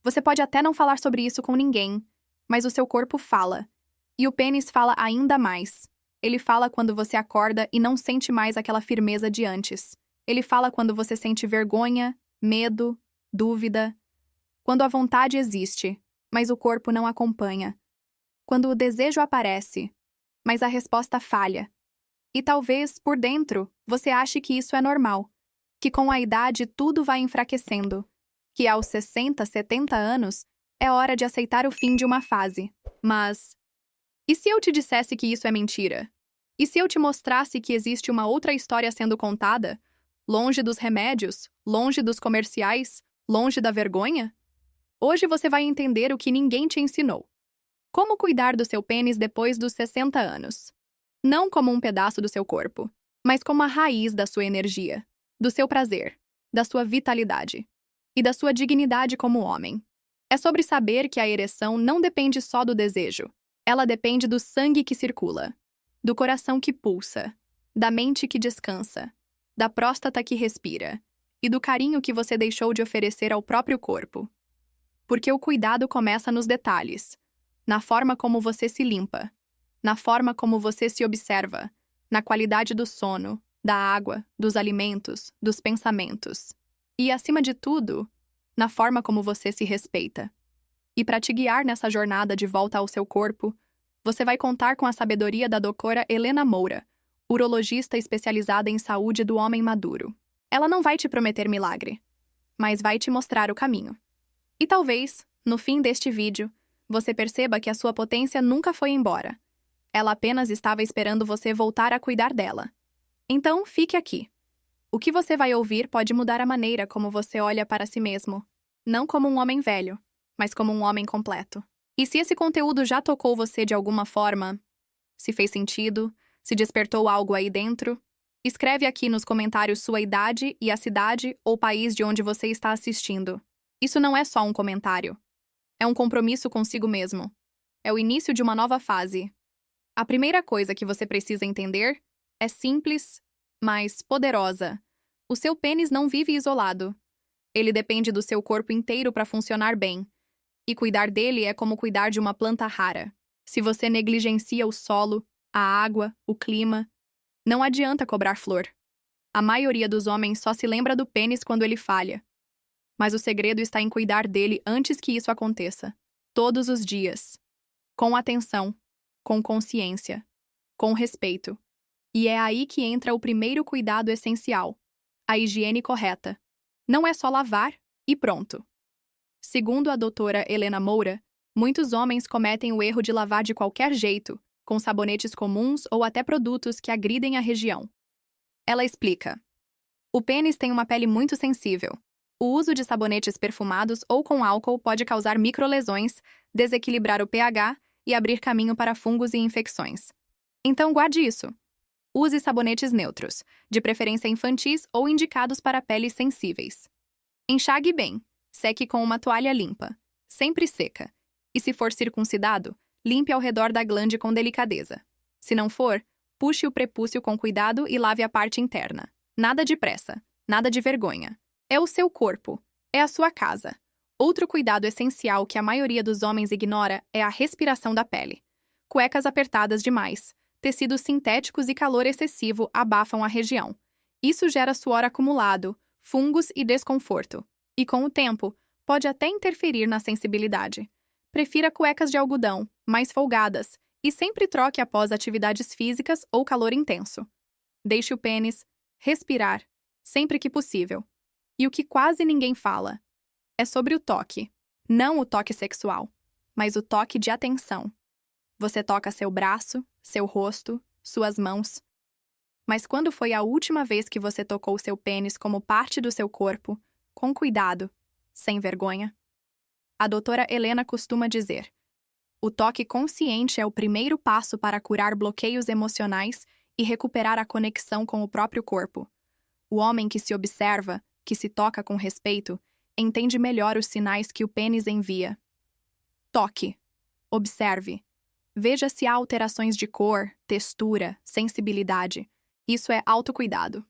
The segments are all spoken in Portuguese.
Você pode até não falar sobre isso com ninguém, mas o seu corpo fala. E o pênis fala ainda mais. Ele fala quando você acorda e não sente mais aquela firmeza de antes. Ele fala quando você sente vergonha, medo, dúvida. Quando a vontade existe, mas o corpo não acompanha. Quando o desejo aparece, mas a resposta falha. E talvez, por dentro, você ache que isso é normal, que com a idade tudo vai enfraquecendo, que aos 60, 70 anos é hora de aceitar o fim de uma fase. Mas e se eu te dissesse que isso é mentira? E se eu te mostrasse que existe uma outra história sendo contada? Longe dos remédios, longe dos comerciais, longe da vergonha? Hoje você vai entender o que ninguém te ensinou. Como cuidar do seu pênis depois dos 60 anos. Não como um pedaço do seu corpo, mas como a raiz da sua energia, do seu prazer, da sua vitalidade e da sua dignidade como homem. É sobre saber que a ereção não depende só do desejo. Ela depende do sangue que circula, do coração que pulsa, da mente que descansa, da próstata que respira e do carinho que você deixou de oferecer ao próprio corpo. Porque o cuidado começa nos detalhes, na forma como você se limpa, na forma como você se observa, na qualidade do sono, da água, dos alimentos, dos pensamentos. E, acima de tudo, na forma como você se respeita. E para te guiar nessa jornada de volta ao seu corpo, você vai contar com a sabedoria da doutora Helena Moura, urologista especializada em saúde do homem maduro. Ela não vai te prometer milagre, mas vai te mostrar o caminho. E talvez, no fim deste vídeo, você perceba que a sua potência nunca foi embora. Ela apenas estava esperando você voltar a cuidar dela. Então, fique aqui. O que você vai ouvir pode mudar a maneira como você olha para si mesmo, não como um homem velho, mas como um homem completo. E se esse conteúdo já tocou você de alguma forma, se fez sentido, se despertou algo aí dentro, escreve aqui nos comentários sua idade e a cidade ou país de onde você está assistindo. Isso não é só um comentário. É um compromisso consigo mesmo. É o início de uma nova fase. A primeira coisa que você precisa entender é simples, mas poderosa. O seu pênis não vive isolado. Ele depende do seu corpo inteiro para funcionar bem. E cuidar dele é como cuidar de uma planta rara. Se você negligencia o solo, a água, o clima, não adianta cobrar flor. A maioria dos homens só se lembra do pênis quando ele falha. Mas o segredo está em cuidar dele antes que isso aconteça. Todos os dias. Com atenção, com consciência, com respeito. E é aí que entra o primeiro cuidado essencial: a higiene correta. Não é só lavar e pronto. Segundo a doutora Helena Moura, muitos homens cometem o erro de lavar de qualquer jeito, com sabonetes comuns ou até produtos que agridem a região. Ela explica: o pênis tem uma pele muito sensível. O uso de sabonetes perfumados ou com álcool pode causar microlesões, desequilibrar o pH e abrir caminho para fungos e infecções. Então guarde isso. Use sabonetes neutros, de preferência infantis ou indicados para peles sensíveis. Enxague bem. Seque com uma toalha limpa, sempre seca. E se for circuncidado, limpe ao redor da glande com delicadeza. Se não for, puxe o prepúcio com cuidado e lave a parte interna. Nada de pressa, nada de vergonha. É o seu corpo, é a sua casa. Outro cuidado essencial que a maioria dos homens ignora é a respiração da pele. Cuecas apertadas demais, tecidos sintéticos e calor excessivo abafam a região. Isso gera suor acumulado, fungos e desconforto. E com o tempo, pode até interferir na sensibilidade. Prefira cuecas de algodão, mais folgadas, e sempre troque após atividades físicas ou calor intenso. Deixe o pênis respirar, sempre que possível. E o que quase ninguém fala é sobre o toque. Não o toque sexual, mas o toque de atenção. Você toca seu braço, seu rosto, suas mãos. Mas quando foi a última vez que você tocou seu pênis como parte do seu corpo, com cuidado, sem vergonha? A doutora Helena costuma dizer: o toque consciente é o primeiro passo para curar bloqueios emocionais e recuperar a conexão com o próprio corpo. O homem que se observa, que se toca com respeito, entende melhor os sinais que o pênis envia. Toque. Observe. Veja se há alterações de cor, textura, sensibilidade. Isso é autocuidado.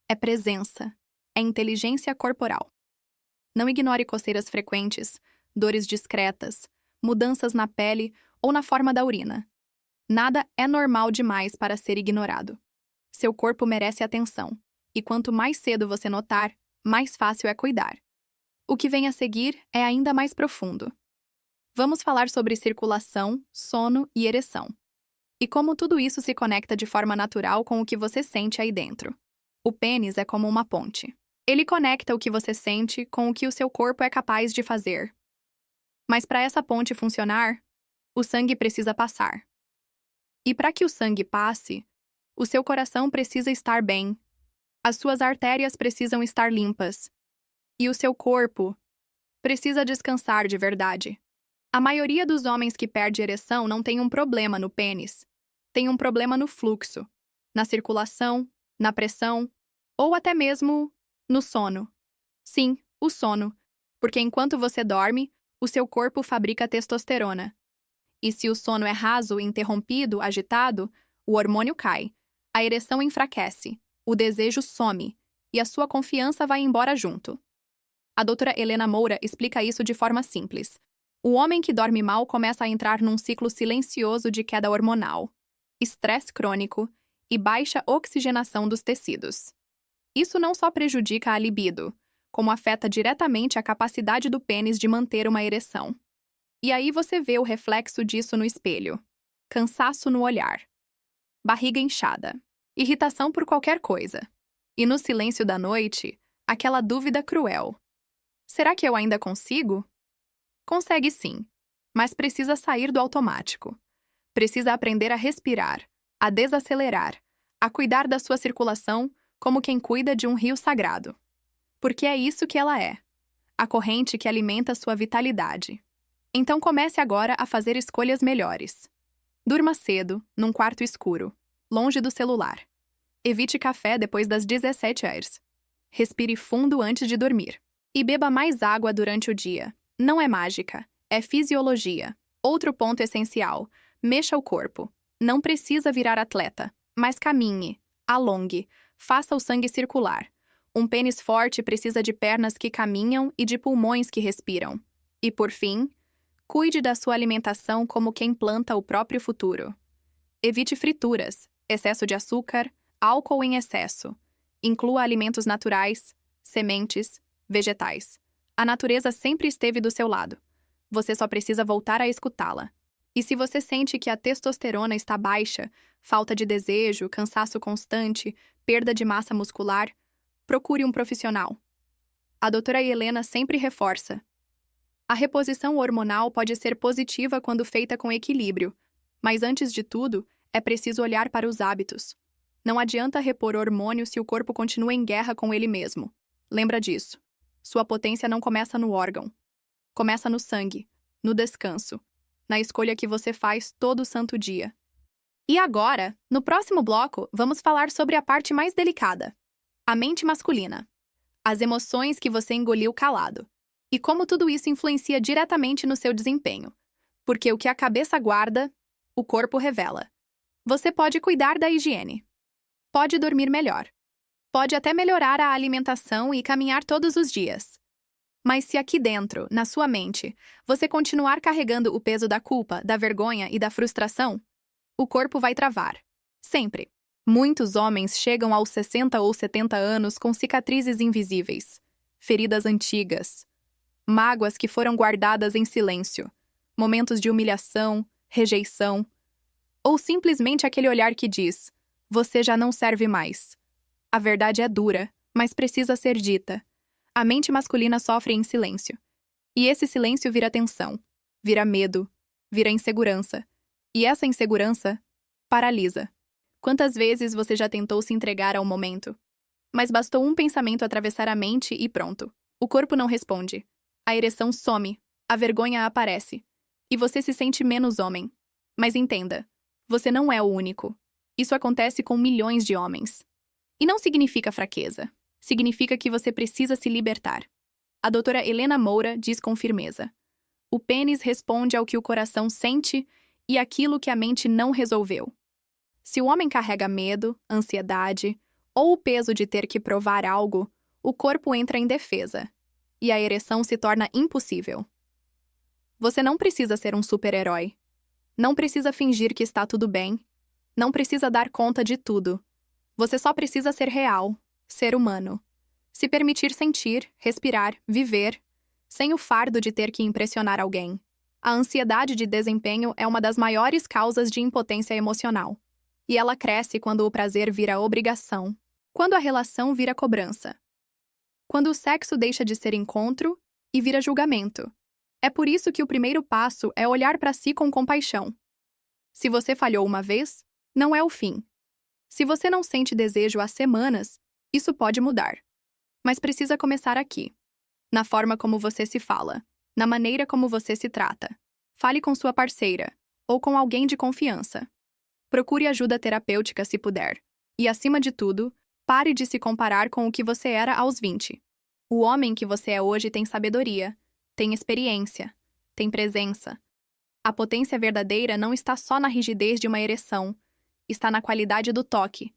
É presença. É inteligência corporal. Não ignore coceiras frequentes, dores discretas, mudanças na pele ou na forma da urina. Nada é normal demais para ser ignorado. Seu corpo merece atenção, e quanto mais cedo você notar, mais fácil é cuidar. O que vem a seguir é ainda mais profundo. Vamos falar sobre circulação, sono e ereção. E como tudo isso se conecta de forma natural com o que você sente aí dentro. O pênis é como uma ponte. Ele conecta o que você sente com o que o seu corpo é capaz de fazer. Mas para essa ponte funcionar, o sangue precisa passar. E para que o sangue passe, o seu coração precisa estar bem, as suas artérias precisam estar limpas, e o seu corpo precisa descansar de verdade. A maioria dos homens que perde ereção não tem um problema no pênis, tem um problema no fluxo, na circulação, na pressão, ou até mesmo no sono. Sim, o sono, porque enquanto você dorme, o seu corpo fabrica testosterona. E se o sono é raso, interrompido, agitado, o hormônio cai, a ereção enfraquece, o desejo some e a sua confiança vai embora junto. A doutora Helena Moura explica isso de forma simples. O homem que dorme mal começa a entrar num ciclo silencioso de queda hormonal, estresse crônico e baixa oxigenação dos tecidos. Isso não só prejudica a libido, como afeta diretamente a capacidade do pênis de manter uma ereção. E aí você vê o reflexo disso no espelho. Cansaço no olhar. Barriga inchada. Irritação por qualquer coisa. E no silêncio da noite, aquela dúvida cruel. Será que eu ainda consigo? Consegue sim, mas precisa sair do automático. Precisa aprender a respirar, a desacelerar, a cuidar da sua circulação como quem cuida de um rio sagrado. Porque é isso que ela é. A corrente que alimenta sua vitalidade. Então comece agora a fazer escolhas melhores. Durma cedo, num quarto escuro, longe do celular. Evite café depois das 17 horas. Respire fundo antes de dormir. E beba mais água durante o dia. Não é mágica, é fisiologia. Outro ponto essencial: mexa o corpo. Não precisa virar atleta, mas caminhe, alongue, faça o sangue circular. Um pênis forte precisa de pernas que caminham e de pulmões que respiram. E por fim, cuide da sua alimentação como quem planta o próprio futuro. Evite frituras, excesso de açúcar, álcool em excesso. Inclua alimentos naturais, sementes, vegetais. A natureza sempre esteve do seu lado. Você só precisa voltar a escutá-la. E se você sente que a testosterona está baixa, falta de desejo, cansaço constante, perda de massa muscular, procure um profissional. A doutora Helena sempre reforça. A reposição hormonal pode ser positiva quando feita com equilíbrio, mas antes de tudo, é preciso olhar para os hábitos. Não adianta repor hormônio se o corpo continua em guerra com ele mesmo. Lembra disso. Sua potência não começa no órgão. Começa no sangue, no descanso, na escolha que você faz todo santo dia. E agora, no próximo bloco, vamos falar sobre a parte mais delicada: a mente masculina. As emoções que você engoliu calado. E como tudo isso influencia diretamente no seu desempenho. Porque o que a cabeça guarda, o corpo revela. Você pode cuidar da higiene. Pode dormir melhor. Pode até melhorar a alimentação e caminhar todos os dias. Mas se aqui dentro, na sua mente, você continuar carregando o peso da culpa, da vergonha e da frustração, o corpo vai travar. Sempre. Muitos homens chegam aos 60 ou 70 anos com cicatrizes invisíveis, feridas antigas, mágoas que foram guardadas em silêncio, momentos de humilhação, rejeição, ou simplesmente aquele olhar que diz: você já não serve mais. A verdade é dura, mas precisa ser dita. A mente masculina sofre em silêncio. E esse silêncio vira tensão, vira medo, vira insegurança. E essa insegurança paralisa. Quantas vezes você já tentou se entregar ao momento? Mas bastou um pensamento atravessar a mente e pronto. O corpo não responde. A ereção some, a vergonha aparece. E você se sente menos homem. Mas entenda, você não é o único. Isso acontece com milhões de homens. E não significa fraqueza. Significa que você precisa se libertar. A doutora Helena Moura diz com firmeza: o pênis responde ao que o coração sente e aquilo que a mente não resolveu. Se o homem carrega medo, ansiedade ou o peso de ter que provar algo, o corpo entra em defesa e a ereção se torna impossível. Você não precisa ser um super-herói. Não precisa fingir que está tudo bem. Não precisa dar conta de tudo. Você só precisa ser real, ser humano. Se permitir sentir, respirar, viver, sem o fardo de ter que impressionar alguém. A ansiedade de desempenho é uma das maiores causas de impotência emocional. E ela cresce quando o prazer vira obrigação, quando a relação vira cobrança, quando o sexo deixa de ser encontro e vira julgamento. É por isso que o primeiro passo é olhar para si com compaixão. Se você falhou uma vez, não é o fim. Se você não sente desejo há semanas, isso pode mudar. Mas precisa começar aqui. Na forma como você se fala, na maneira como você se trata. Fale com sua parceira, ou com alguém de confiança. Procure ajuda terapêutica se puder. E, acima de tudo, pare de se comparar com o que você era aos 20. O homem que você é hoje tem sabedoria, tem experiência, tem presença. A potência verdadeira não está só na rigidez de uma ereção, está na qualidade do toque,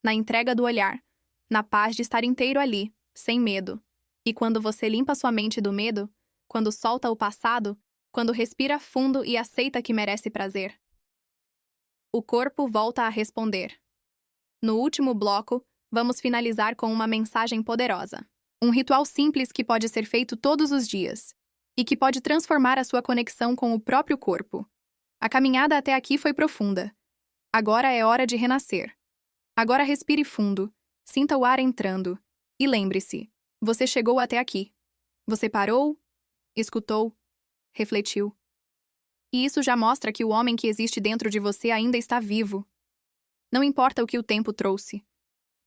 na entrega do olhar, na paz de estar inteiro ali, sem medo. E quando você limpa sua mente do medo, quando solta o passado, quando respira fundo e aceita que merece prazer, o corpo volta a responder. No último bloco, vamos finalizar com uma mensagem poderosa. Um ritual simples que pode ser feito todos os dias e que pode transformar a sua conexão com o próprio corpo. A caminhada até aqui foi profunda. Agora é hora de renascer. Agora respire fundo, sinta o ar entrando e lembre-se, você chegou até aqui. Você parou, escutou, refletiu. E isso já mostra que o homem que existe dentro de você ainda está vivo. Não importa o que o tempo trouxe.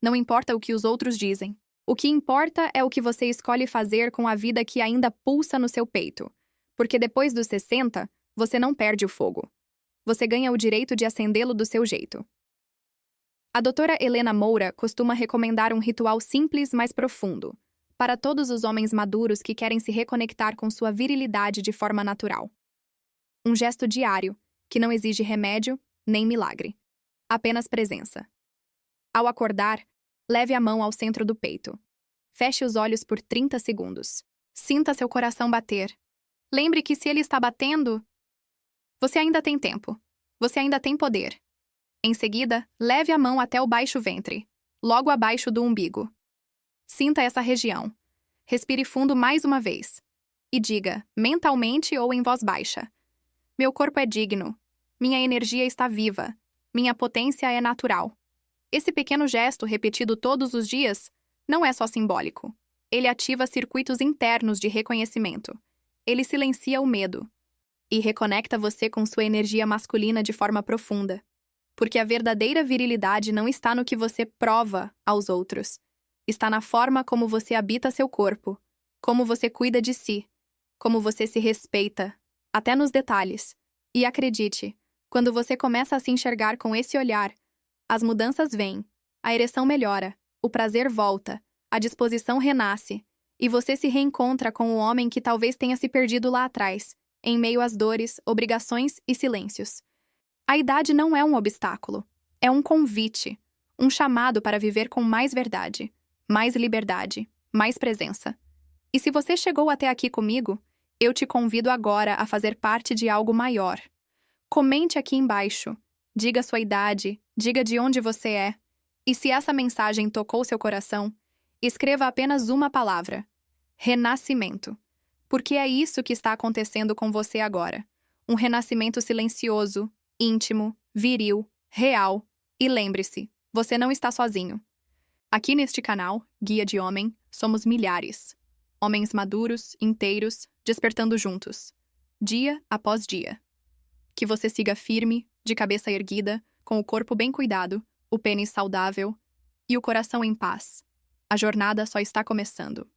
Não importa o que os outros dizem. O que importa é o que você escolhe fazer com a vida que ainda pulsa no seu peito. Porque depois dos 60, você não perde o fogo. Você ganha o direito de acendê-lo do seu jeito. A doutora Helena Moura costuma recomendar um ritual simples, mas profundo, para todos os homens maduros que querem se reconectar com sua virilidade de forma natural. Um gesto diário, que não exige remédio nem milagre. Apenas presença. Ao acordar, leve a mão ao centro do peito. Feche os olhos por 30 segundos. Sinta seu coração bater. Lembre que se ele está batendo, você ainda tem tempo. Você ainda tem poder. Em seguida, leve a mão até o baixo ventre, logo abaixo do umbigo. Sinta essa região. Respire fundo mais uma vez. E diga, mentalmente ou em voz baixa: meu corpo é digno. Minha energia está viva. Minha potência é natural. Esse pequeno gesto, repetido todos os dias, não é só simbólico. Ele ativa circuitos internos de reconhecimento. Ele silencia o medo. E reconecta você com sua energia masculina de forma profunda. Porque a verdadeira virilidade não está no que você prova aos outros. Está na forma como você habita seu corpo, como você cuida de si, como você se respeita, até nos detalhes. E acredite, quando você começa a se enxergar com esse olhar, as mudanças vêm, a ereção melhora, o prazer volta, a disposição renasce, e você se reencontra com o homem que talvez tenha se perdido lá atrás, em meio às dores, obrigações e silêncios. A idade não é um obstáculo, é um convite, um chamado para viver com mais verdade, mais liberdade, mais presença. E se você chegou até aqui comigo, eu te convido agora a fazer parte de algo maior. Comente aqui embaixo. Diga sua idade, diga de onde você é. E se essa mensagem tocou seu coração, escreva apenas uma palavra: renascimento. Porque é isso que está acontecendo com você agora. Um renascimento silencioso, íntimo, viril, real. E lembre-se, você não está sozinho. Aqui neste canal, Guia de Homem, somos milhares. Homens maduros, inteiros, despertando juntos. Dia após dia. Que você siga firme, de cabeça erguida, com o corpo bem cuidado, o pênis saudável e o coração em paz. A jornada só está começando.